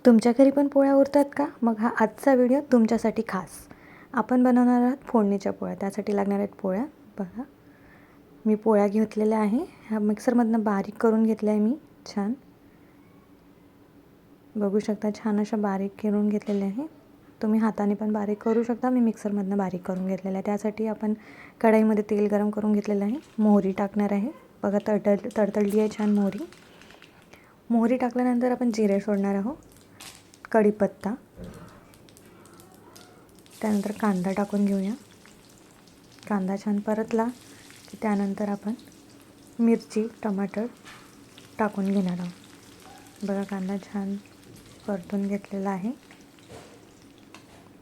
तुमच्या घरी पण पोळ्या उरतात का? मग हा आजचा व्हिडिओ तुमच्यासाठी खास. आपण बनवणार आहोत फोडणीच्या पोळ्या. त्यासाठी लागणार आहेत पोळ्या. बघा, मी पोळ्या घेतलेल्या आहे. ह्या मिक्सरमधनं बारीक करून घेतल्या आहे मी. छान बघू शकता, छान अशा बारीक करून घेतलेल्या आहे. तुम्ही हाताने पण बारीक करू शकता. मी मिक्सरमधनं बारीक करून घेतलेलं आहे. त्यासाठी आपण कढईमध्ये तेल गरम करून घेतलेलं आहे. मोहरी टाकणार आहे. बघा, तडतडली आहे छान मोहरी. मोहरी टाकल्यानंतर आपण जिरे सोडणार आहोत, कढीपत्ता, त्यानंतर कांदा टाकून घेऊया. कांदा छान परतला की त्यानंतर आपण मिरची, टमाटर टाकून घेणार आहोत. बघा, कांदा छान परतून घेतलेला आहे.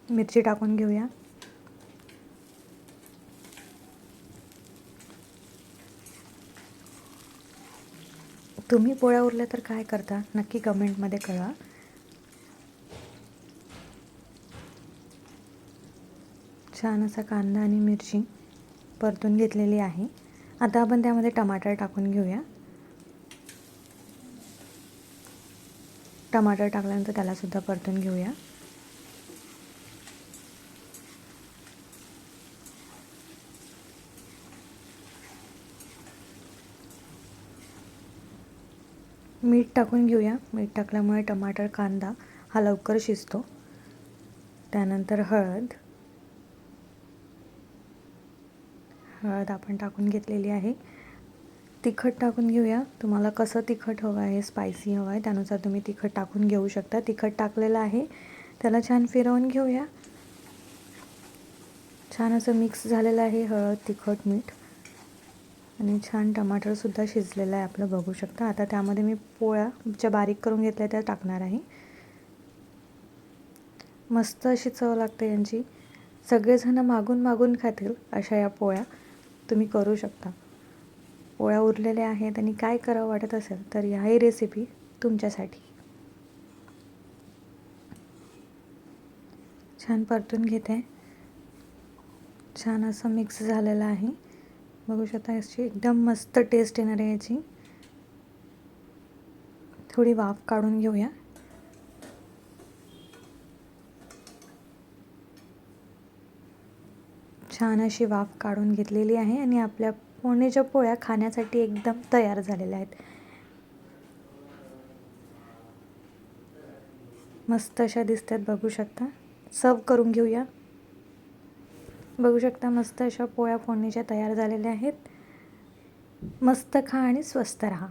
मिरची टाकून घेऊया. तुम्ही पोळ्या उरल्या तर काय करता नक्की कमेंटमध्ये कळवा. छान असा कांदा आणि मिरची परतून घेतलेली आहे. आता आपण त्यामध्ये टमाटर टाकून घेऊया. टमाटर टाकल्यानंतर त्यालासुद्धा परतून घेऊया. मीठ टाकून घेऊया. मीठ टाकल्यामुळे टमाटर, कांदा हा लवकर शिजतो. त्यानंतर हळद आपण टाकून घेतलेली आहे. तिखट टाकून घेऊया. तुम्हाला कसं तिखट हवं आहे, स्पायसी हवं आहे, त्यानुसार तुम्ही तिखट टाकून घेऊ शकता. तिखट टाकलेलं आहे. त्याला छान फिरवून घेऊया. छान असं मिक्स झालेलं आहे हळद, तिखट, मीठ आणि छान टमाटरसुद्धा शिजलेलं आहे आपलं, बघू शकता. आता त्यामध्ये मी पोळ्या ज्या बारीक करून घेतल्या त्या टाकणार आहे. मस्त अशी चव लागते यांची. सगळेजण मागून मागून खातील अशा या पोळ्या तुम्ही करू शकता. पोळ्या उरलेल्या आहेत आणि काय करावं वाटत असेल तर ह्याही रेसिपी तुमच्यासाठी. छान परतून घेते. छान असं मिक्स झालेलं आहे, बघू शकता. अशी एकदम मस्त टेस्ट येणार आहे याची. थोडी वाफ काढून घेऊया. छान अशी वाफ काढून घेतलेली आहे आणि आपल्या फोडणीच्या पोळ्या खाण्यासाठी एकदम तयार झालेल्या आहेत. मस्त अशा दिसतात, बघू शकता. सर्व करून घेऊया. बघू शकता, मस्त अशा पोळ्या फोडणीच्या तयार झालेल्या आहेत. मस्त खा आणि स्वस्त राहा.